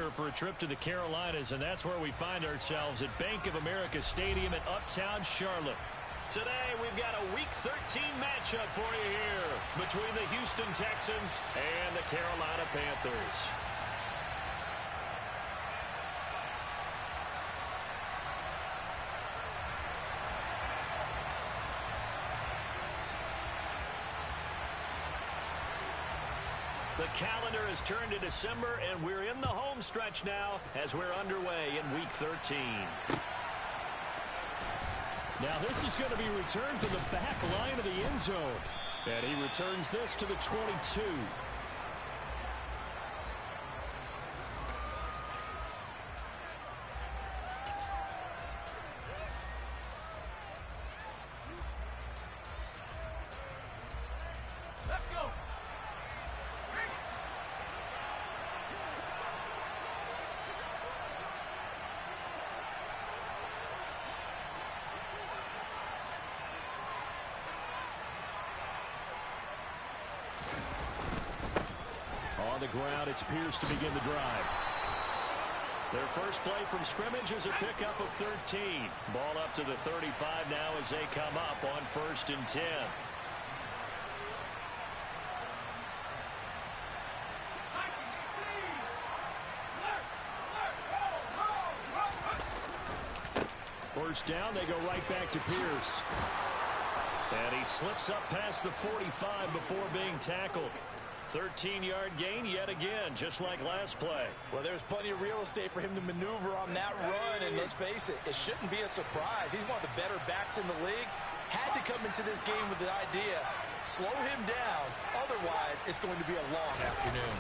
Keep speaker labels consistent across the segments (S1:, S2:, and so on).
S1: here for a trip to the Carolinas, and that's where we find ourselves at Bank of America Stadium in Uptown Charlotte. Today, we've got a Week 13 matchup for you here between the Houston Texans and the Carolina Panthers. The calendar has turned to December, and we're in the home stretch now as we're underway in Week 13. Now this is going to be returned from the back line of the end zone. And he returns this to the 22.
S2: Let's go.
S1: On the ground, it's Pierce to begin the drive. Their first play from scrimmage is a pickup of 13. Ball up to the 35 now as they come up on 1st and 10. First down, they go right back to Pierce. And he slips up past the 45 before being tackled. 13-yard gain yet again, just like last play.
S2: Well, there's plenty of real estate for him to maneuver on that run, and let's face it, it shouldn't be a surprise. He's one of the better backs in the league. Had to come into this game with the idea, slow him down, otherwise it's going to be a long afternoon.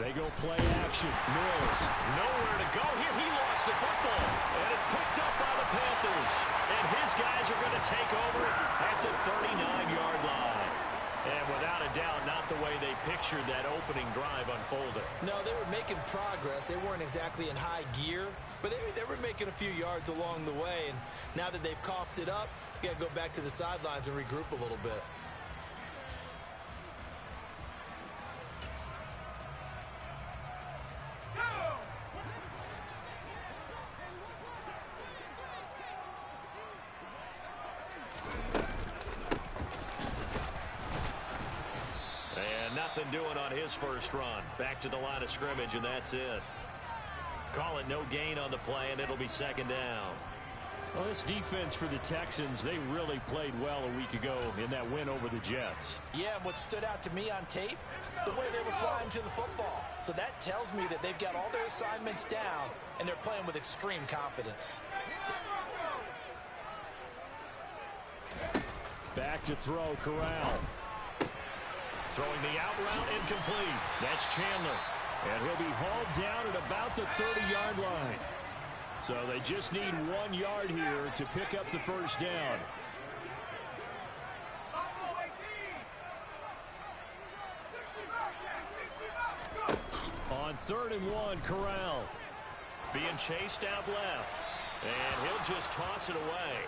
S1: They go play action. Mills, nowhere to go here. He lost the football, and it's picked up by the Panthers. And his guys are going to take over at the 39-yard line. And without a doubt, not the way they pictured that opening drive unfolding.
S2: No, they were making progress. They weren't exactly in high gear, but they were making a few yards along the way. And now that they've coughed it up, you got to go back to the sidelines and regroup a little bit.
S1: Nothing doing on his first run. Back to the line of scrimmage, and that's it. Call it no gain on the play, and it'll be second down. Well, this defense for the Texans, they really played well a week ago in that win over the Jets.
S2: Yeah, and what stood out to me on tape, the way they were flying to the football. So that tells me that they've got all their assignments down, and they're playing with extreme confidence.
S1: Back to throw, Corral. Throwing the out route, incomplete. That's Chandler. And he'll be hauled down at about the 30-yard line. So they just need 1 yard here to pick up the first down. On 3rd and 1, Corral. Being chased out left. And he'll just toss it away.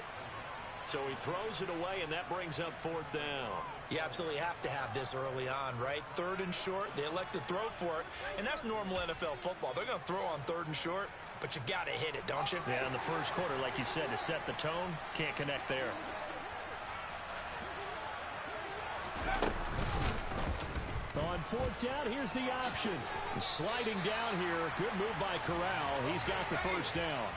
S1: So he throws it away, and that brings up 4th down.
S2: You absolutely have to have this early on, right? 3rd and short, they elect to throw for it, and that's normal NFL football. They're going to throw on 3rd and short, but you've got to hit it, don't you?
S1: Yeah, in the first quarter, like you said, to set the tone, can't connect there. On 4th down, here's the option. Sliding down here, good move by Corral. He's got the first down.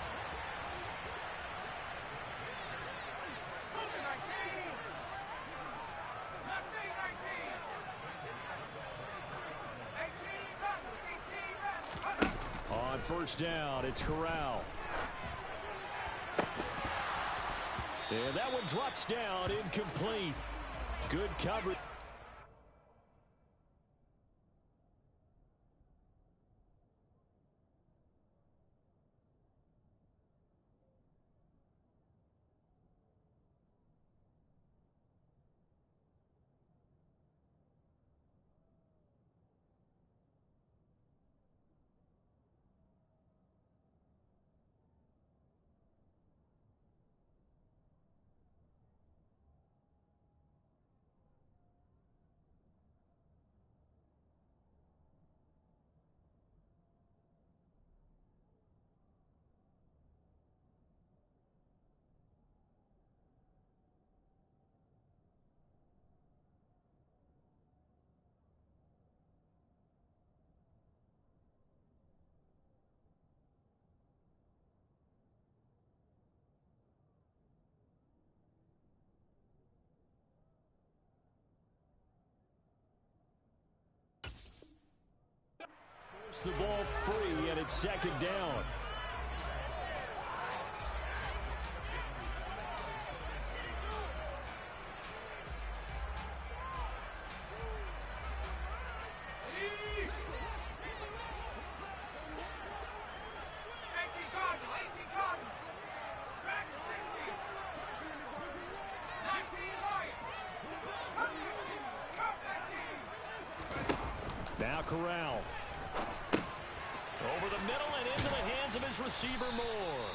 S1: On 1st down, it's Corral. And that one drops down, incomplete. Good coverage. The ball free, and it's second down. Now Corral. Over the middle and into the hands of his receiver Moore.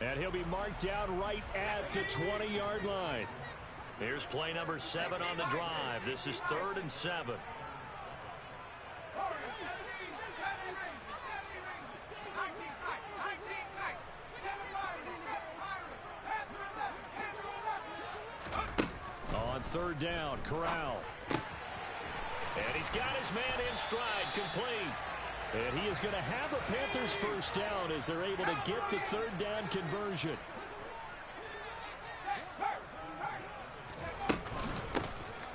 S1: And he'll be marked down right at the 20-yard line. Here's play number 7 on the drive. This is 3rd and 7. On 3rd down, Corral. And he's got his man in stride, complete. And he is going to have a Panthers first down as they're able to get the 3rd down conversion.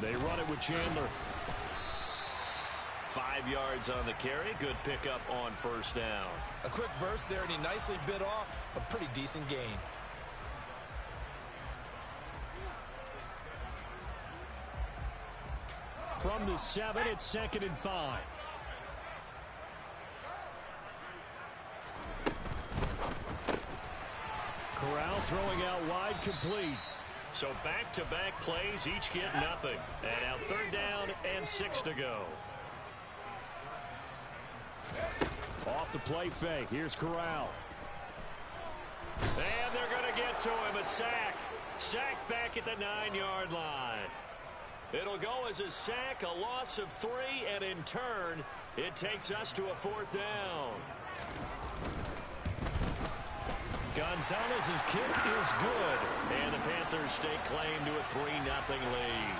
S1: They run it with Chandler. 5 yards on the carry. Good pickup on first down.
S2: A quick burst there, and he nicely bit off a pretty decent gain.
S1: From the 7, it's 2nd and 5. Corral throwing out wide, complete. So back-to-back plays, each get nothing. And now 3rd down and 6 to go. Off the play fake. Here's Corral. And they're going to get to him. A sack. Sack back at the 9-yard line. It'll go as a sack, a loss of 3, and in turn, it takes us to a 4th down. Gonzalez's kick is good, and the Panthers stake claim to a 3-0 lead.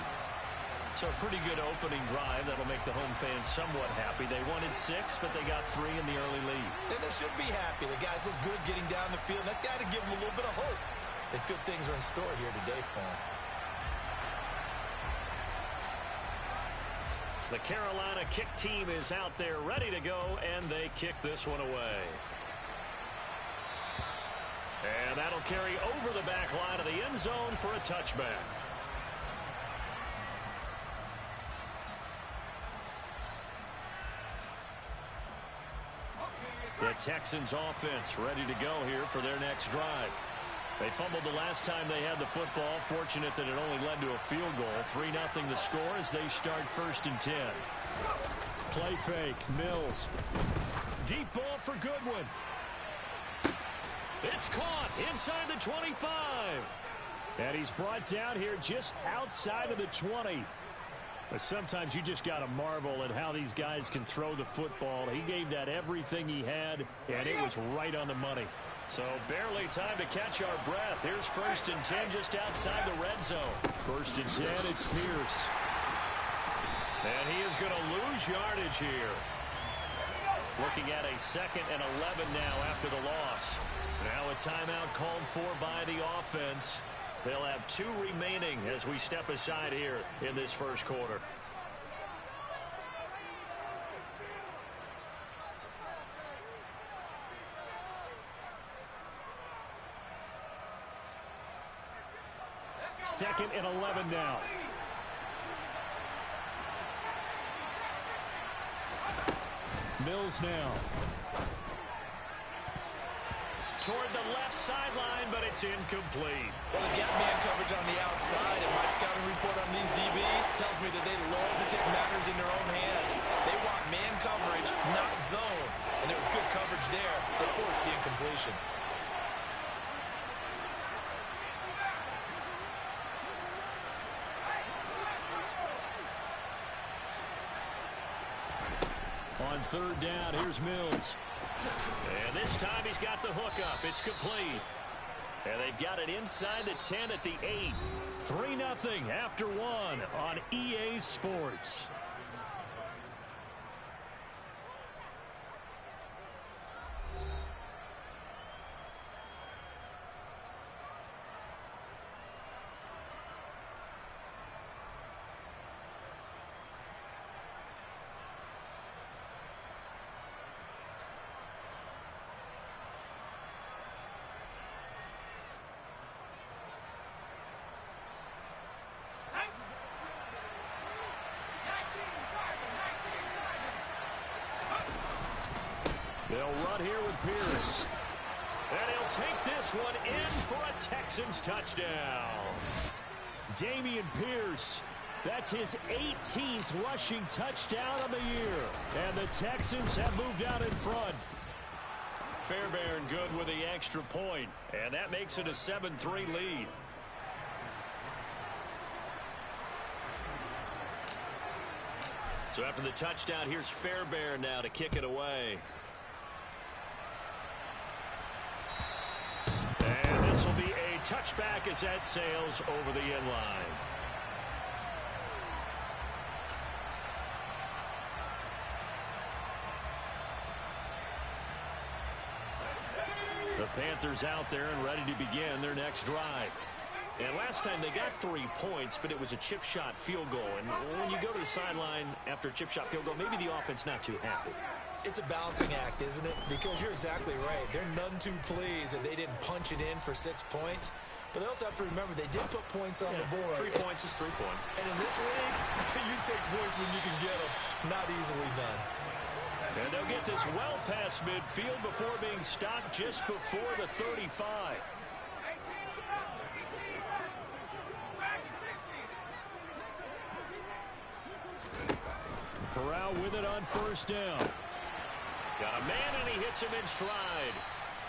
S1: So a pretty good opening drive that'll make the home fans somewhat happy. They wanted 6, but they got 3 in the early lead.
S2: And they should be happy. The guys look good getting down the field. That's got to give them a little bit of hope that good things are in store here today for them.
S1: The Carolina kick team is out there ready to go, and they kick this one away. And that'll carry over the back line of the end zone for a touchback. The Texans offense ready to go here for their next drive. They fumbled the last time they had the football. Fortunate that it only led to a field goal. 3-0 the score as they start 1st and 10. Play fake. Mills. Deep ball for Goodwin. It's caught inside the 25. And he's brought down here just outside of the 20. But sometimes you just got to marvel at how these guys can throw the football. He gave that everything he had, and it was right on the money. So barely time to catch our breath. Here's 1st and 10 just outside the red zone. 1st and 10, it's Pierce. And he is going to lose yardage here. Looking at a 2nd and 11 now after the loss. Now a timeout called for by the offense. They'll have 2 remaining as we step aside here in this first quarter. Second and 11 now. Mills now. Toward the left sideline, but it's incomplete.
S2: Well, they've got man coverage on the outside, and my scouting report on these DBs tells me that they love to take matters in their own hands. They want man coverage, not zone. And it was good coverage there that forced the incompletion.
S1: On 3rd down, here's Mills. And this time he's got the hookup. It's complete. And they've got it inside the 10 at the 8. 3-0 after 1 on EA Sports. They'll run here with Pierce. And he'll take this one in for a Texans touchdown. Damian Pierce. That's his 18th rushing touchdown of the year. And the Texans have moved out in front. Fairbairn good with the extra point. And that makes it a 7-3 lead. So after the touchdown, here's Fairbairn now to kick it away. And this will be a touchback as that sails over the end line. The Panthers out there and ready to begin their next drive. And last time they got 3 points, but it was a chip shot field goal. And when you go to the sideline after a chip shot field goal, maybe the offense not too happy.
S2: It's a balancing act, isn't it? Because you're exactly right. They're none too pleased that they didn't punch it in for 6 points. But they also have to remember they did put points on the board.
S1: 3 points is 3 points.
S2: And in this league, you take points when you can get them. Not easily done.
S1: And they'll get this well past midfield before being stopped just before the 35. Corral with it on first down. Got a man, and he hits him in stride.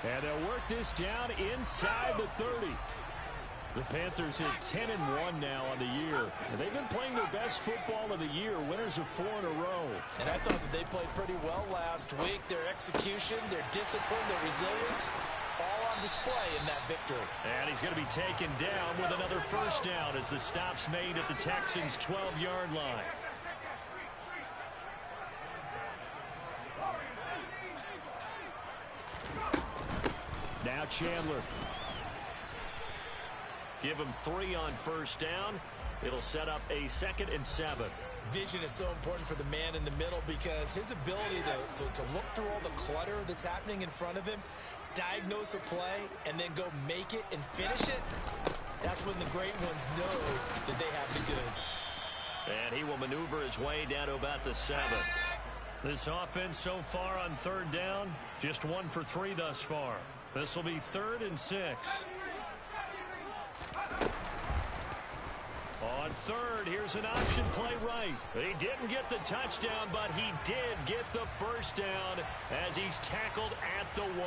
S1: And they'll work this down inside the 30. The Panthers hit 10-1 now on the year. And they've been playing their best football of the year, winners of 4 in a row.
S2: And I thought that they played pretty well last week. Their execution, their discipline, their resilience, all on display in that victory.
S1: And he's going to be taken down with another first down as the stop's made at the Texans' 12-yard line. Now Chandler. Give him 3 on first down. It'll set up a 2nd and 7.
S2: Vision is so important for the man in the middle because his ability to look through all the clutter that's happening in front of him, diagnose a play, and then go make it and finish it, that's when the great ones know that they have the goods.
S1: And he will maneuver his way down to about the 7. This offense so far on 3rd down, just 1 for 3 thus far. This will be 3rd and 6. On 3rd, here's an option play right. He didn't get the touchdown, but he did get the first down as he's tackled at the 1.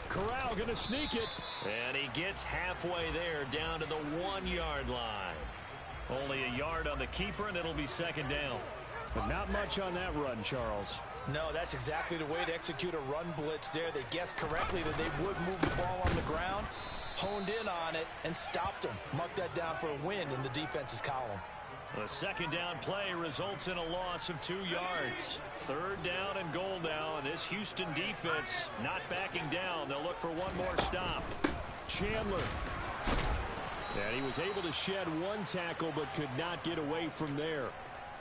S1: Corral going to sneak it. And he gets halfway there down to the 1-yard line. Only a yard on the keeper, and it'll be 2nd down. But not much on that run, Charles.
S2: No, that's exactly the way to execute a run blitz there. They guessed correctly that they would move the ball on the ground, honed in on it, and stopped them. Mark that down for a win in the defense's column.
S1: The 2nd down play results in a loss of 2 yards. 3rd down and goal now, and this Houston defense not backing down. They'll look for one more stop. Chandler. And he was able to shed 1 tackle but could not get away from there.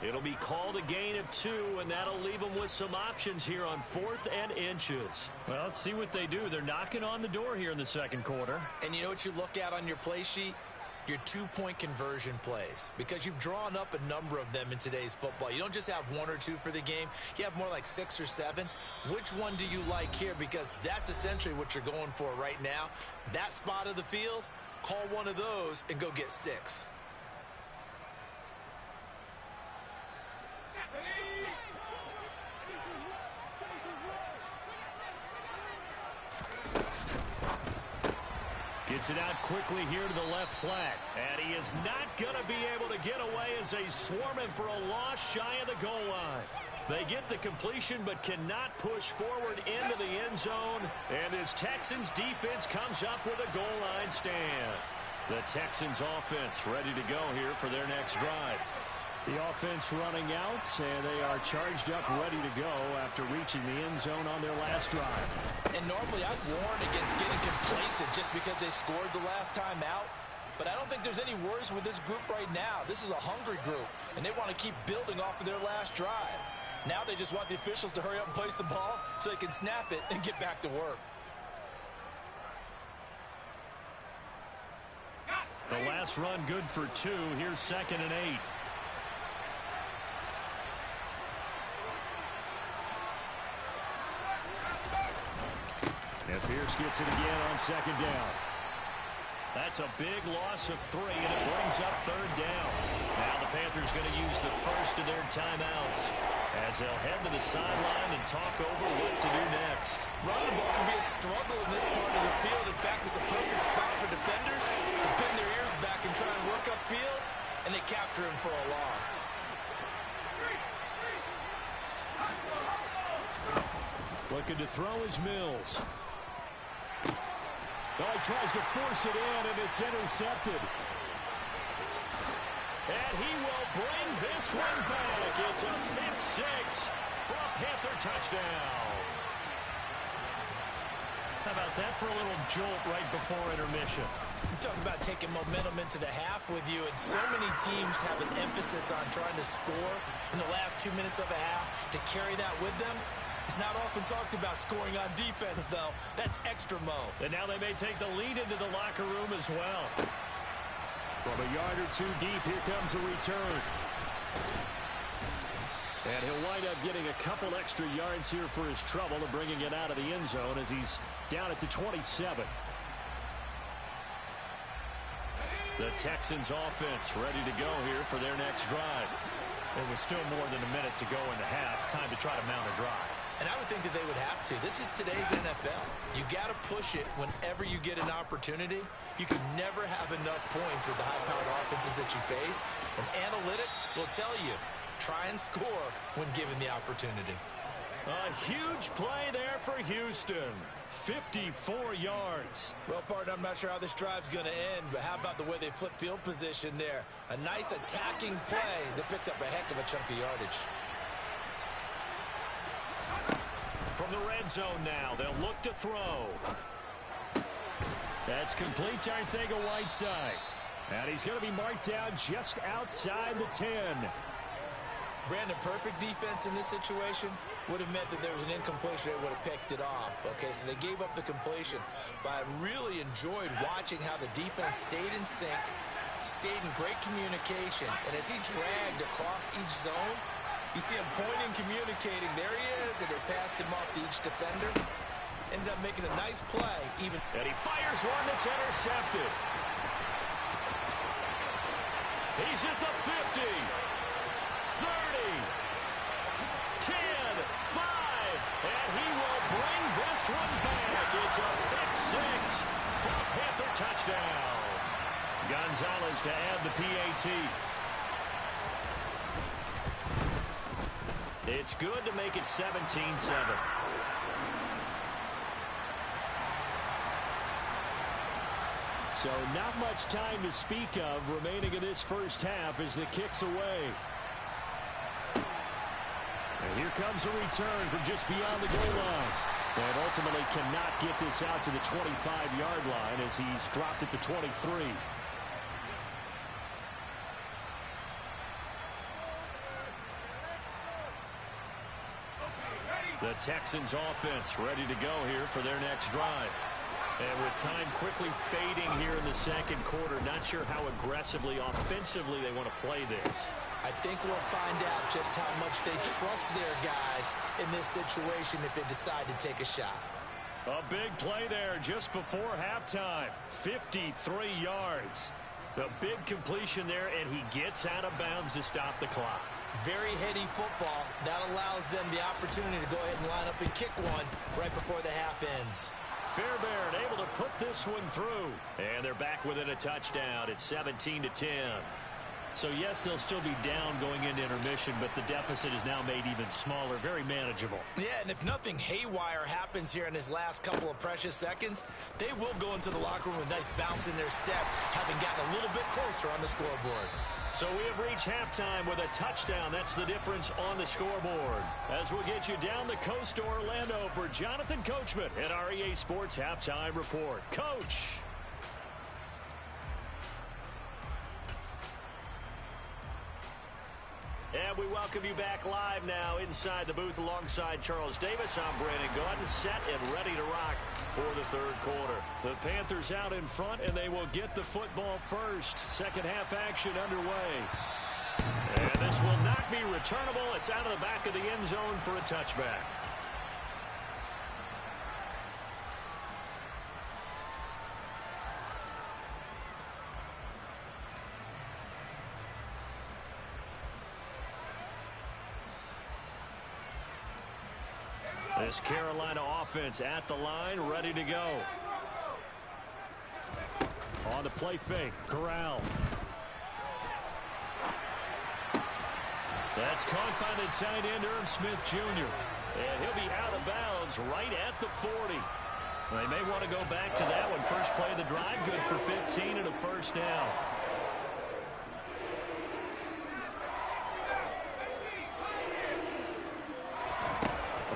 S1: It'll be called a gain of 2, and that'll leave them with some options here on 4th and inches. Well, let's see what they do. They're knocking on the door here in the 2nd quarter.
S2: And you know what you look at on your play sheet? Your 2-point conversion plays, because you've drawn up a number of them in today's football. You don't just have 1 or 2 for the game. You have more like 6 or 7. Which one do you like here? Because that's essentially what you're going for right now. That spot of the field, call one of those and go get 6.
S1: Gets it out quickly here to the left flat. And he is not going to be able to get away as they swarm him for a loss shy of the goal line. They get the completion but cannot push forward into the end zone. And this Texans defense comes up with a goal line stand. The Texans offense ready to go here for their next drive. The offense running out, and they are charged up, ready to go after reaching the end zone on their last drive.
S2: And normally I'd warn against getting complacent just because they scored the last time out. But I don't think there's any worries with this group right now. This is a hungry group, and they want to keep building off of their last drive. Now they just want the officials to hurry up and place the ball so they can snap it and get back to work.
S1: The last run good for 2. Here's 2nd and 8. And Pierce gets it again on 2nd down. That's a big loss of 3, and it brings up 3rd down. Now the Panthers going to use the first of their timeouts as they'll head to the sideline and talk over what to do next.
S2: Running the ball can be a struggle in this part of the field. In fact, it's a perfect spot for defenders to pin their ears back and try and work upfield, and they capture him for a loss.
S1: Looking to throw is Mills. Well, he tries to force it in, and it's intercepted. And he will bring this one back. It's a pick 6 for a Panther touchdown. How about that for a little jolt right before intermission?
S2: You're talking about taking momentum into the half with you, and so many teams have an emphasis on trying to score in the last 2 minutes of a half to carry that with them. It's not often talked about scoring on defense, though. That's extra mo.
S1: And now they may take the lead into the locker room as well. From a yard or 2 deep, here comes a return. And he'll wind up getting a couple extra yards here for his trouble and bringing it out of the end zone as he's down at the 27. The Texans offense ready to go here for their next drive. There was still more than a minute to go in the half. Time to try to mount a drive.
S2: And I would think that they would have to. This is today's NFL. You got to push it whenever you get an opportunity. You can never have enough points with the high-powered offenses that you face. And analytics will tell you, try and score when given the opportunity.
S1: A huge play there for Houston. 54 yards.
S2: Well, partner, I'm not sure how this drive's going to end, but how about the way they flip field position there? A nice attacking play that picked up a heck of a chunk of yardage.
S1: From the red zone now, they'll look to throw. That's complete to Arcega-Whiteside. And he's going to be marked down just outside the 10.
S2: Brandon, perfect defense in this situation would have meant that there was an incompletion. They would have picked it off. Okay, so they gave up the completion. But I really enjoyed watching how the defense stayed in sync, stayed in great communication. And as he dragged across each zone, you see him pointing, communicating. There he is, and they passed him off to each defender. Ended up making a nice play.
S1: And he fires one that's intercepted. He's at the 50. 30, 10, 5, and he will bring this one back. It's a pick 6 for a Panther touchdown. Gonzalez to add the PAT. It's good to make it 17-7. So not much time to speak of remaining in this first half as the kick's away. And here comes a return from just beyond the goal line. And ultimately cannot get this out to the 25-yard line as he's dropped at the 23. The Texans offense ready to go here for their next drive. And with time quickly fading here in the second quarter, not sure how aggressively, offensively they want to play this.
S2: I think we'll find out just how much they trust their guys in this situation if they decide to take a shot.
S1: A big play there just before halftime. 53 yards. A big completion there, and he gets out of bounds to stop the clock.
S2: Very heady football. That allows them the opportunity to go ahead and line up and kick one right before the half ends.
S1: Fairbairn able to put this one through. And they're back within a touchdown at 17-10. So, yes, they'll still be down going into intermission, but the deficit is now made even smaller, very manageable.
S2: Yeah, and if nothing haywire happens here in his last couple of precious seconds, they will go into the locker room with a nice bounce in their step, having gotten a little bit closer on the scoreboard.
S1: So we have reached halftime with a touchdown. That's the difference on the scoreboard. As we'll get you down the coast to Orlando for Jonathan Coachman at our EA Sports Halftime Report. Coach. And we welcome you back live now inside the booth alongside Charles Davis. I'm Brandon Gaudin, set and ready to rock for the third quarter. The Panthers out in front, and they will get the football first. Second half action underway. And this will not be returnable. It's out of the back of the end zone for a touchback. This Carolina offense at the line, ready to go. On the play fake, Corral. That's caught by the tight end, Irv Smith Jr. And he'll be out of bounds right at the 40. They may want to go back to that one. First play of the drive, good for 15 and a first down.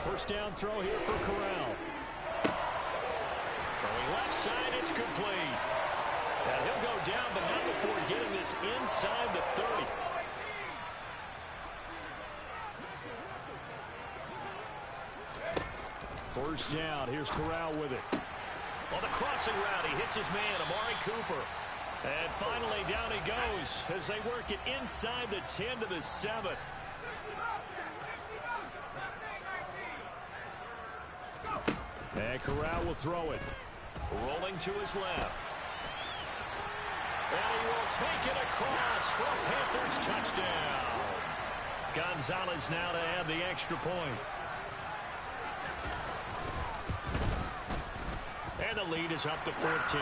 S1: First down throw here for Corral. Throwing left side, it's complete. And he'll go down, but not before getting this inside the 30. First down, here's Corral with it. On the crossing route, he hits his man, Amari Cooper. And finally, down he goes as they work it inside the 10 to the 7. And Corral will throw it. Rolling to his left. And he will take it across for a Panthers touchdown. Gonzalez now to add the extra point. And the lead is up to 14.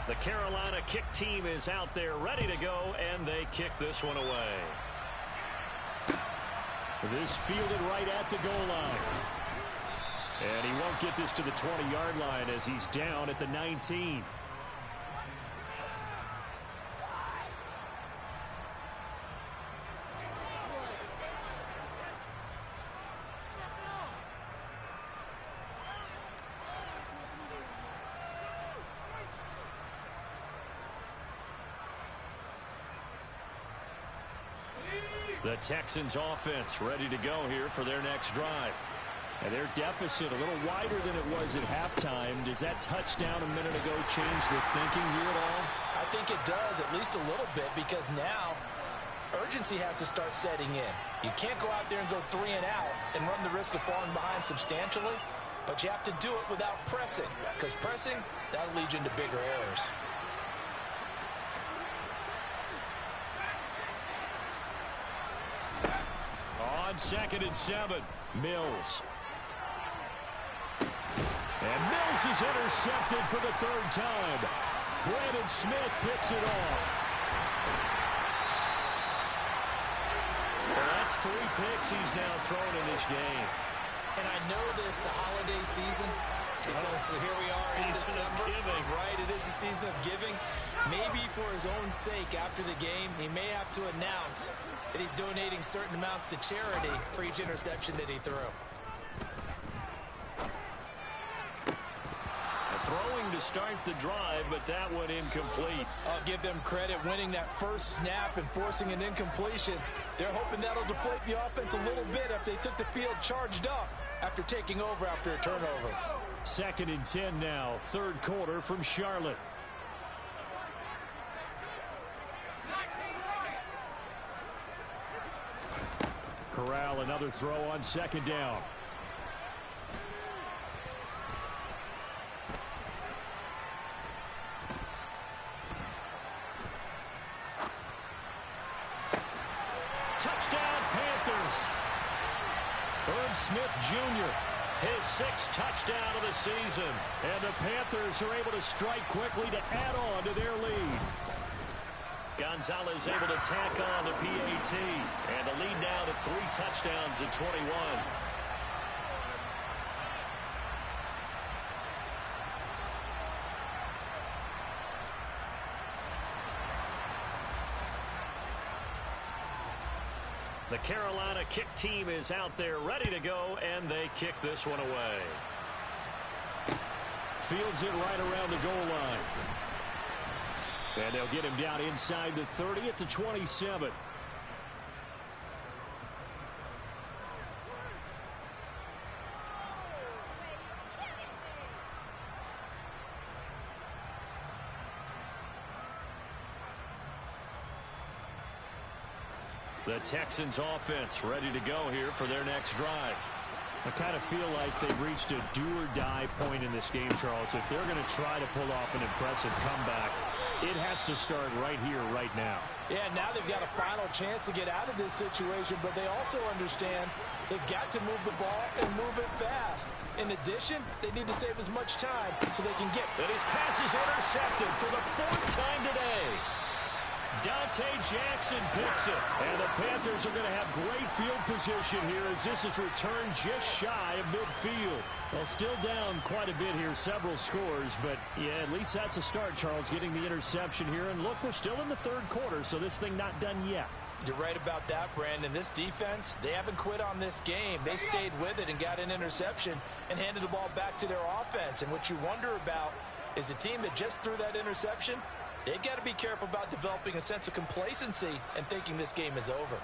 S1: The Carolina kick team is out there ready to go, and they kick this one away. This fielded right at the goal line. And he won't get this to the 20-yard line as he's down at the 19. The Texans offense ready to go here for their next drive. And their deficit a little wider than it was at halftime. Does that touchdown a minute ago change the thinking here at all?
S2: I think it does, at least a little bit, because now urgency has to start setting in. You can't go out there and go 3 and out and run the risk of falling behind substantially, but you have to do it without pressing, because pressing, that'll lead you into bigger errors.
S1: On 2nd and 7, Mills. And Mills is intercepted for the 3rd time. Brandon Smith picks it off. Well, that's 3 picks he's now thrown in this game.
S2: And I know this, the holiday season, because here we are in December. Right, it is the season of giving. Maybe for his own sake after the game, he may have to announce that he's donating certain amounts to charity for each interception that he threw.
S1: Throwing to start the drive, but that one incomplete.
S2: I'll give them credit winning that first snap and forcing an incompletion. They're hoping that'll deflate the offense a little bit if they took the field charged up after taking over after a turnover.
S1: 2nd and 10 now, 3rd quarter from Charlotte. Corral, another throw on 2nd down. Touchdown, Panthers. Irv Smith Jr., his 6th touchdown of the season. And the Panthers are able to strike quickly to add on to their lead. Gonzalez able to tack on the PAT. And the lead now to 3 touchdowns at 21. The Carolina kick team is out there ready to go, and they kick this one away. Fields it right around the goal line. And they'll get him down inside the 30 at the 27. The Texans offense ready to go here for their next drive. I kind of feel like they've reached a do-or-die point in this game, Charles. If they're going to try to pull off an impressive comeback, it has to start right here, right now.
S2: Yeah, now they've got a final chance to get out of this situation, but they also understand they've got to move the ball and move it fast. In addition, they need to save as much time so they can get.
S1: And his pass is intercepted for the 4th time today. Dante Jackson picks it. And the Panthers are going to have great field position here as this is returned just shy of midfield. Well, still down quite a bit here, several scores, but yeah, at least that's a start, Charles, getting the interception here. And look, we're still in the 3rd quarter, so this thing not done yet.
S2: You're right about that, Brandon. This defense, they haven't quit on this game. They stayed with it and got an interception and handed the ball back to their offense. And what you wonder about is the team that just threw that interception, they've got to be careful about developing a sense of complacency and thinking this game is over.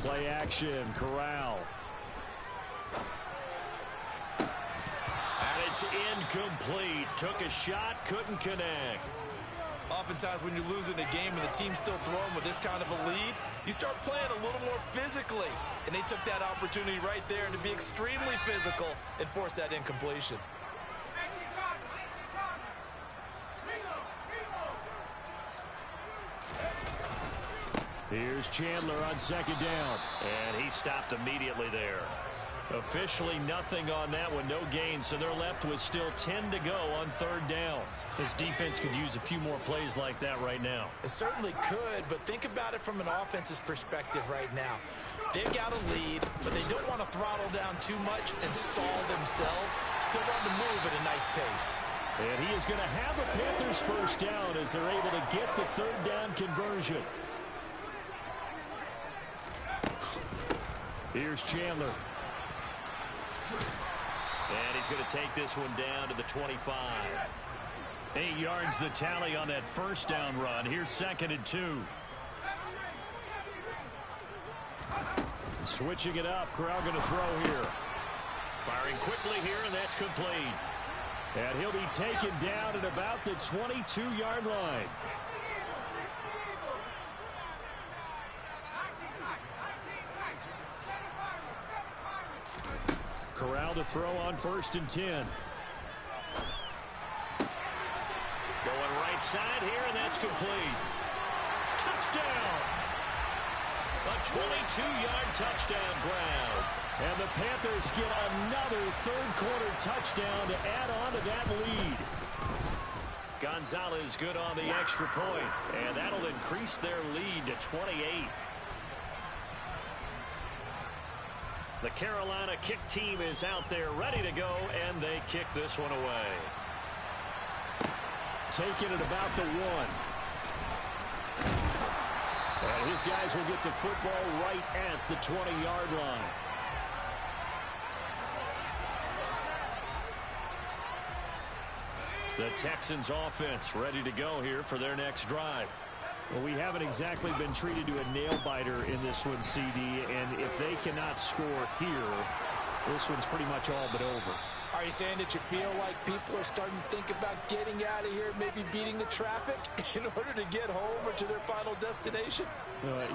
S1: Play action, Corral. And it's incomplete. Took a shot, couldn't connect.
S2: Oftentimes when you're losing a game and the team's still throwing with this kind of a lead, you start playing a little more physically. And they took that opportunity right there to be extremely physical and force that incompletion.
S1: Here's Chandler on 2nd down. And he stopped immediately there. Officially nothing on that one, no gain, so they're left with still 10 to go on 3rd down. This defense could use a few more plays like that right now.
S2: It certainly could, but think about it from an offense's perspective right now. They've got a lead, but they don't want to throttle down too much and stall themselves. Still want to move at a nice pace.
S1: And he is going to have a Panthers 1st down as they're able to get the 3rd down conversion. Here's Chandler. And he's going to take this one down to the 25. 8 yards the tally on that 1st down run. Here's 2nd and 2. Switching it up. Corral going to throw here. Firing quickly here, and that's complete. And he'll be taken down at about the 22-yard line. Corral to throw on 1st and 10. Going right side here, and that's complete. Touchdown! A 22-yard touchdown grab. And the Panthers get another 3rd quarter touchdown to add on to that lead. Gonzalez good on the extra point, and that'll increase their lead to 28. The Carolina kick team is out there ready to go, and they kick this one away. Taking it about the 1. And his guys will get the football right at the 20-yard line. The Texans offense ready to go here for their next drive. Well, we haven't exactly been treated to a nail-biter in this one, CD, and if they cannot score here, this one's pretty much all but over.
S2: Are you saying that you feel like people are starting to think about getting out of here, maybe beating the traffic in order to get home or to their final destination?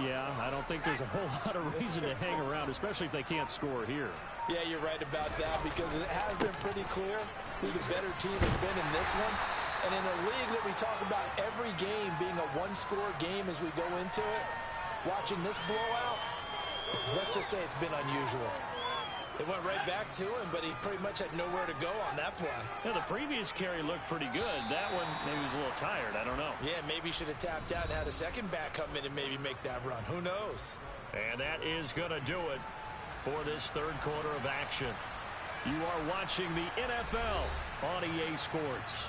S1: Yeah, I don't think there's a whole lot of reason to hang around, especially if they can't score here.
S2: Yeah, you're right about that because it has been pretty clear who the better team has been in this one. And in a league that we talk about every game being a one-score game as we go into it, watching this blowout, let's just say it's been unusual. It went right back to him, but he pretty much had nowhere to go on that play.
S1: Yeah, the previous carry looked pretty good. That one, maybe he was a little tired. I don't know.
S2: Yeah, maybe he should have tapped out and had a second back come in and maybe make that run. Who knows?
S1: And that is going to do it for this 3rd quarter of action. You are watching the NFL on EA Sports.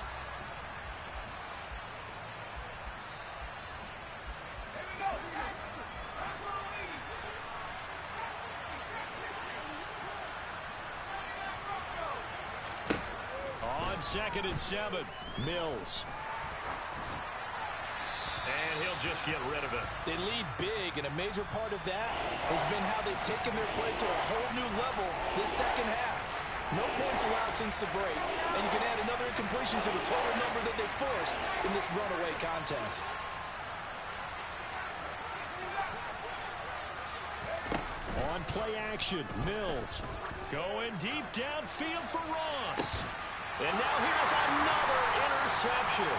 S1: 2nd and 7. Mills. And he'll just get rid of it.
S2: They lead big, and a major part of that has been how they've taken their play to a whole new level this second half. No points allowed since the break, and you can add another incompletion to the total number that they forced in this runaway contest.
S1: On play action, Mills going deep downfield for Ross. And now here's another interception.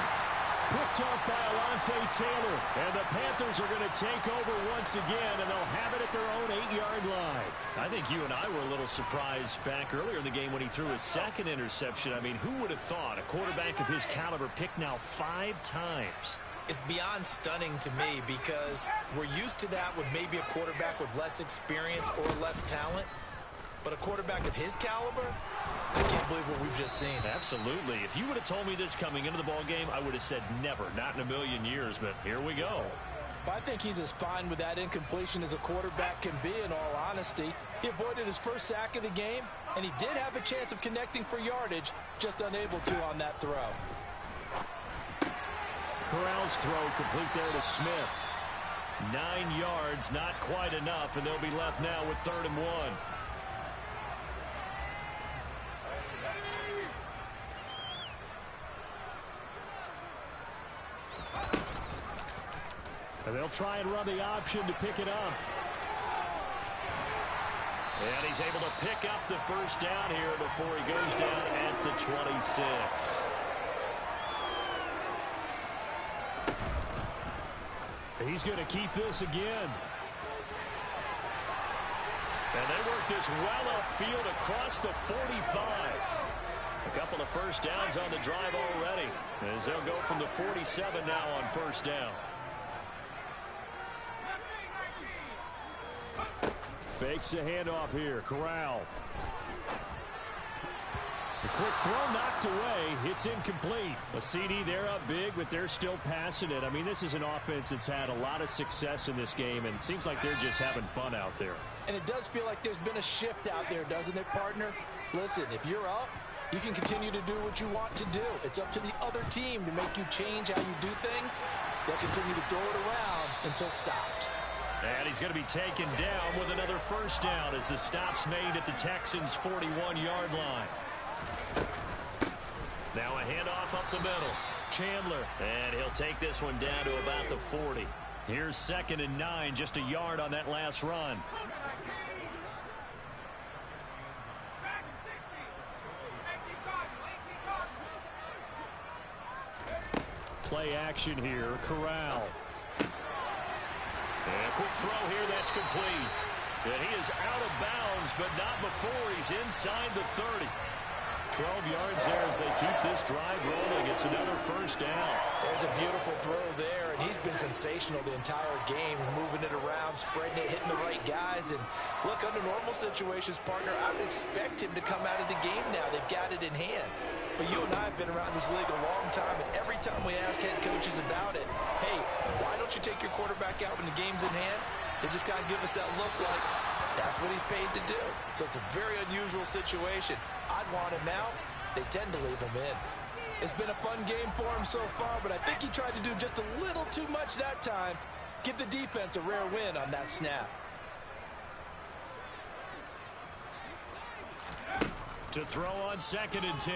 S1: Picked off by Alontae Taylor. And the Panthers are going to take over once again, and they'll have it at their own 8-yard line. I think you and I were a little surprised back earlier in the game when he threw his second interception. I mean, who would have thought a quarterback of his caliber picked now 5 times?
S2: It's beyond stunning to me because we're used to that with maybe a quarterback with less experience or less talent. But a quarterback of his caliber, I can't believe what we've just seen.
S1: Absolutely. If you would have told me this coming into the ball game, I would have said never, not in a million years. But here we go.
S2: I think he's as fine with that incompletion as a quarterback can be, in all honesty. He avoided his first sack of the game, and he did have a chance of connecting for yardage, just unable to on that throw.
S1: Corral's throw complete there to Smith. 9 yards, not quite enough, and they'll be left now with 3rd and 1. And they'll try and run the option to pick it up. And he's able to pick up the first down here before he goes down at the 26. He's going to keep this again. And they work this well upfield across the 45. A couple of first downs on the drive already, as they'll go from the 47 now on first down. Fakes the handoff here. Corral. The quick throw knocked away. It's incomplete. A CD, they're up big, but they're still passing it. I mean, this is an offense that's had a lot of success in this game, and it seems like they're just having fun out there.
S2: And it does feel like there's been a shift out there, doesn't it, partner? Listen, if you're up, you can continue to do what you want to do. It's up to the other team to make you change how you do things. They'll continue to throw it around until stopped.
S1: And he's going to be taken down with another first down as the stop's made at the Texans' 41-yard line. Now a handoff up the middle. Chandler, and he'll take this one down to about the 40. Here's 2nd and 9, just a yard on that last run. Play action here. Corral. And a quick throw here, that's complete. And he is out of bounds, but not before he's inside the 30. 12 yards there as they keep this drive rolling. It's another first down.
S2: There's a beautiful throw there, and he's been sensational the entire game, moving it around, spreading it, hitting the right guys. And look, under normal situations, partner, I would expect him to come out of the game now. They've got it in hand. But you and I have been around this league a long time, and every time we ask head coaches about it, hey, why don't you take your quarterback out when the game's in hand? They just kind of give us that look like that's what he's paid to do. So it's a very unusual situation. I'd want him out. They tend to leave him in. It's been a fun game for him so far, but I think he tried to do just a little too much that time. Give the defense a rare win on that snap.
S1: To throw on 2nd and 10.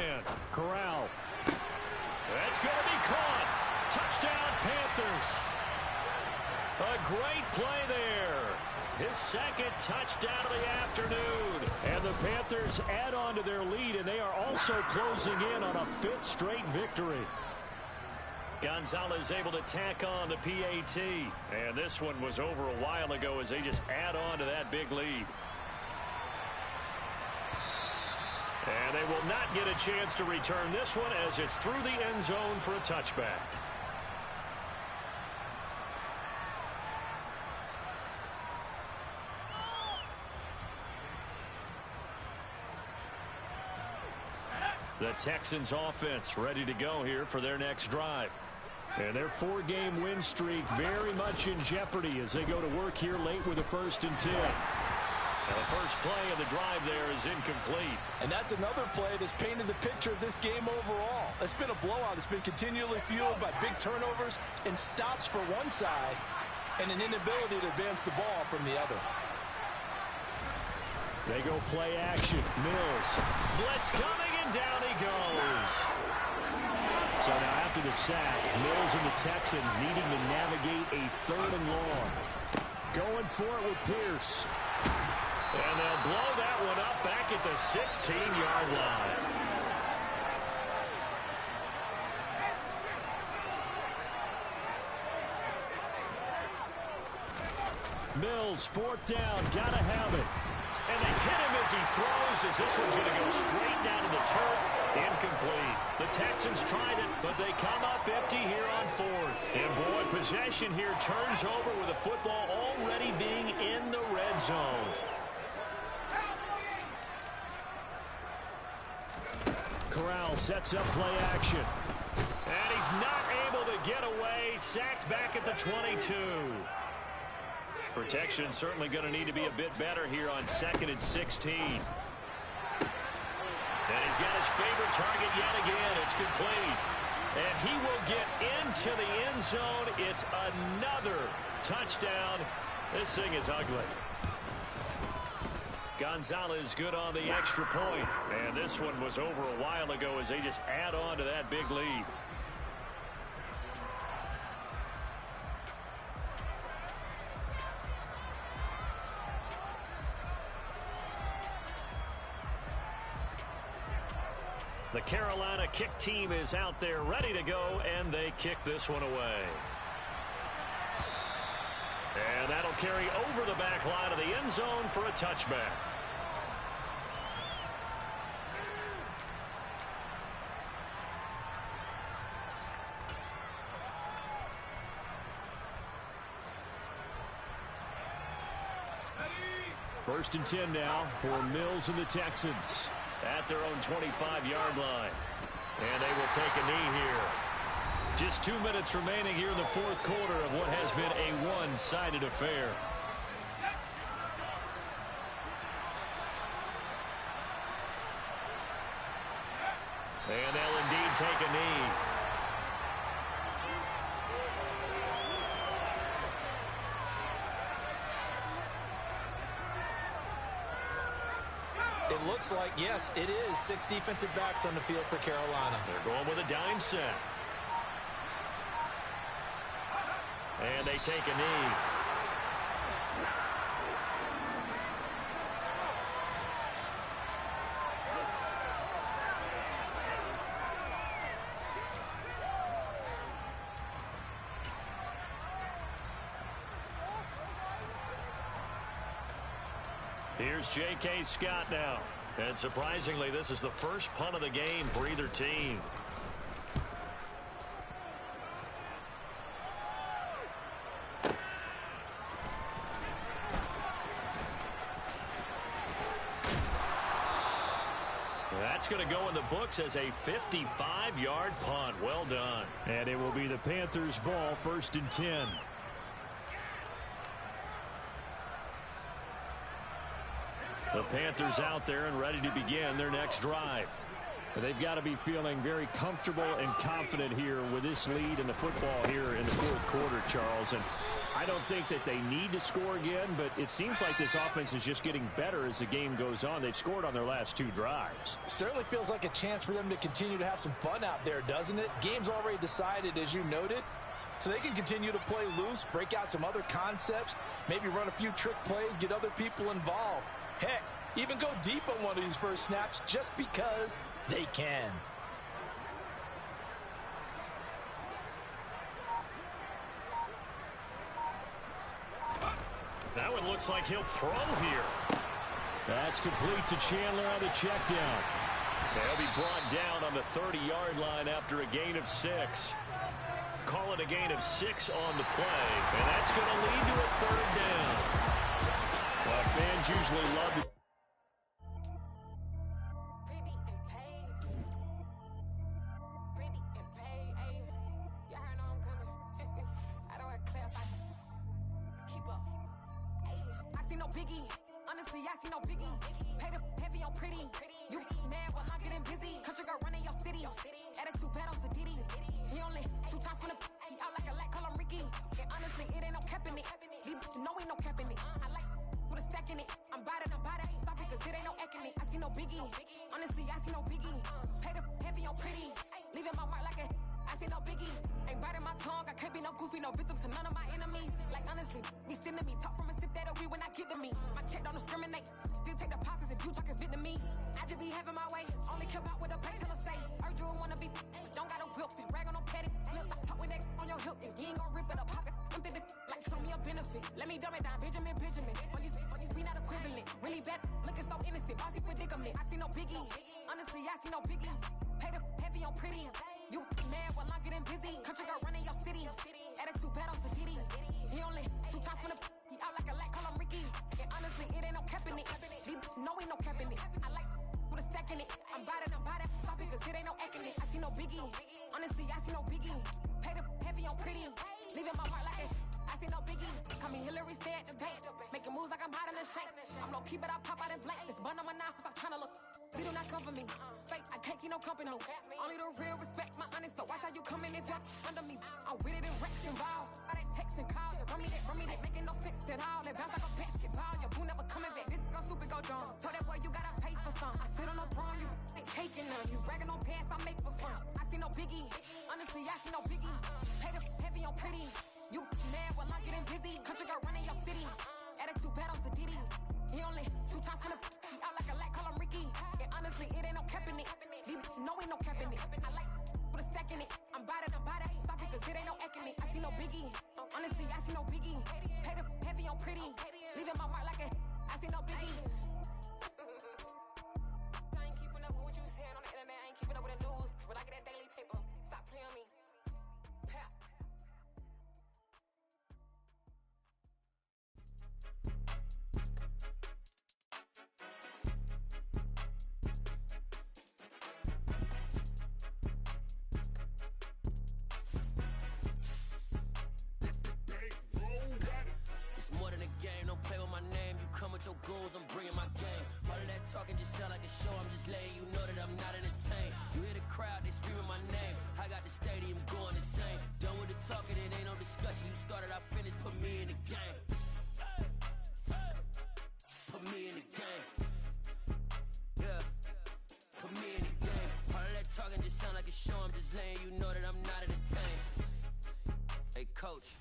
S1: Corral. That's going to be caught. Touchdown, Panthers. A great play there. His 2nd touchdown of the afternoon. And the Panthers add on to their lead, and they are also closing in on a 5th straight victory. Gonzalez able to tack on the PAT. And this one was over a while ago as they just add on to that big lead. And they will not get a chance to return this one as it's through the end zone for a touchback. The Texans offense ready to go here for their next drive. And their 4-game win streak very much in jeopardy as they go to work here late with a 1st and 10. And the first play of the drive there is incomplete.
S2: And that's another play that's painted the picture of this game overall. It's been a blowout. It's been continually fueled by big turnovers and stops for one side and an inability to advance the ball from the other.
S1: They go play action. Mills. Blitz coming, and down he goes. So now after the sack, Mills and the Texans needing to navigate a 3rd and long. Going for it with Pierce. And they'll blow that one up back at the 16-yard line. Mills, 4th down, gotta have it. And they hit him as he throws, as this one's going to go straight down to the turf. Incomplete. The Texans tried it, but they come up empty here on 4th. And boy, possession here turns over with the football already being in the red zone. Corral sets up play action. And he's not able to get away. Sacked back at the 22. Protection certainly going to need to be a bit better here on 2nd and 16. And he's got his favorite target yet again. It's complete. And he will get into the end zone. It's another touchdown. This thing is ugly. Gonzalez good on the extra point. And this one was over a while ago as they just add on to that big lead. The Carolina kick team is out there ready to go, and they kick this one away. And that'll carry over the back line of the end zone for a touchback. First and 10 now for Mills and the Texans at their own 25-yard line. And they will take a knee here. Just 2 minutes remaining here in the 4th quarter of what has been a one-sided affair. And they'll indeed take a knee.
S2: It looks like, yes, it is 6 defensive backs on the field for Carolina.
S1: They're going with a dime set. And they take a knee. Here's J.K. Scott now. And surprisingly, this is the first punt of the game for either team. That's going to go in the books as a 55-yard punt. Well done. And it will be the Panthers' ball, 1st and 10. The Panthers out there and ready to begin their next drive. They've got to be feeling very comfortable and confident here with this lead in the football here in the 4th quarter, Charles. And I don't think that they need to score again, but it seems like this offense is just getting better as the game goes on. They've scored on their last 2 drives.
S2: Certainly feels like a chance for them to continue to have some fun out there, doesn't it? Game's already decided, as you noted. So they can continue to play loose, break out some other concepts, maybe run a few trick plays, get other people involved. Heck, even go deep on one of these first snaps just because they can.
S1: That one looks like he'll throw here. That's complete to Chandler on the check down. They'll be brought down on the 30-yard line after a gain of 6. Call it a gain of 6 on the play, and that's going to lead to a 3rd down. Fans usually love it.
S3: Honestly, I see no biggie. Pay the heavy on pretty. You mad while I'm getting busy. Country girl running your city. Attitude bad on Diddy. He only 2 times from the he out like a light, call him Ricky. And honestly, it ain't no cap in it. These know ain't no cap in it. I like with a stack in it. I'm bad. Stop it, cause it ain't no acting it. I see no biggie. Honestly, I see no biggie. Pay the heavy on pretty. Leaving my mark like a I see no biggie. Ain't biting my tongue. I can't be no goofy, no victim to none of my enemies. Like honestly, be sending me. Talk from a sip that we when I get to me. My check don't discriminate. Still take deposits if you talking Vietnamese. I just be having my way. Only come out with a pay till I say. Heard you wanna be. Don't gotta whip it. Rag on no petty. Let's stop talk with that on your hip. You ain't gon' rip it up. Pop it. Empty the like show me a benefit. Let me dumb it down. Benjamin. Funnies, we not equivalent. Really bad. Looking so innocent. Bossy predicament. I see no biggie. Honestly, I see no biggie. Pay the heavy on pretty. You mad while I'm getting busy. Country girl running your city. Attitude bad on Diddy. He only 2 times from the he out like a light, call him Ricky. And honestly, it ain't no cap in it. These know ain't no cap in it. I like with a stack in it. I'm bad. Stop it, cause it ain't no acting it. I see no biggie. Honestly, I see no biggie. Pay the heavy on pretty. Leaving my mark like a I see no biggie. Call me Hillary, stay at the bank. Making moves like I'm hot in the shank. I'm low key, but I pop out in blank. This bun on my knife, stop trying to look. You do not come for me. Fake, I can't keep no company. Only the real respect my honest. So watch how you coming if you're under me. I'm with it and Rex involved. All that text and calls. Run me that making no sense at all. They bounce like a basketball. Your boo never coming back. This go stupid, go dumb. Told that boy you gotta pay for some. I sit on no throne, you taking none. You bragging on past, I make for fun. I see no biggie. Honestly, I see no biggie. Pay the heavy on pretty. You mad while I'm getting busy. Country girl running your city. Attitude bad on Diddy. He only 2 times from the he out like a light, call him Ricky. And honestly, it ain't no cap in it. These know ain't no cap in it. I like with a stack in it. I'm bad. Stop it, cause it ain't no acting it. I see no biggie. Honestly, I see no biggie. Pay the heavy on pretty. Leaving my mark like a I see no biggie. I ain't keeping up with what you saying on the internet. I ain't keeping up with the news. But I get that daily paper. Stop playing me. Pap.
S4: Come with your goons, I'm bringing my game. All of that talking just sound like a show. I'm just letting you know that I'm not entertained. You hear the crowd, they screaming my name. I got the stadium going insane. Done with the talking, it ain't no discussion. You started, I finished, put me in the game. Put me in the game. Yeah, put me in the game. All of that talking just sound like a show. I'm just letting you know that I'm not entertained. Hey, coach.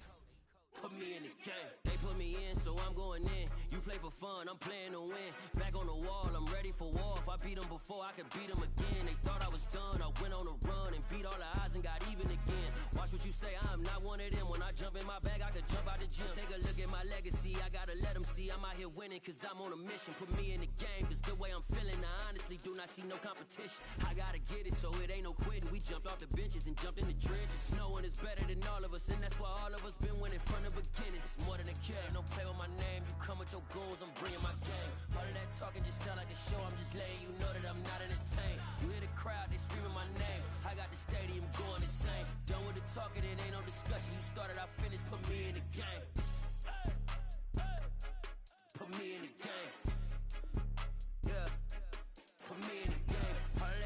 S4: Put me in the game. They put me in, so I'm going in. You play for fun, I'm playing to win. Back on the wall, I'm ready for war. If I beat them before, I could beat them again. They thought I was done, I went on a run and beat all the odds and got even again. Watch what you say, I'm not one of them. When I jump in my bag, I could jump out the gym. Take a look at my legacy, I gotta let them see I'm out here winning, cause I'm on a mission. Put me in the game, cause the way I'm feeling, I honestly do not see no competition. I gotta get it, so it ain't no quitting. We jumped off the benches and jumped in the trenches. No one is better than all of us, and that's why all of us been winning from the beginning. It's more than a kid, don't play with my name. You come with your goons, I'm bringing my game. All of that talking just sound like a show. I'm just letting you know that I'm not entertained. You hear the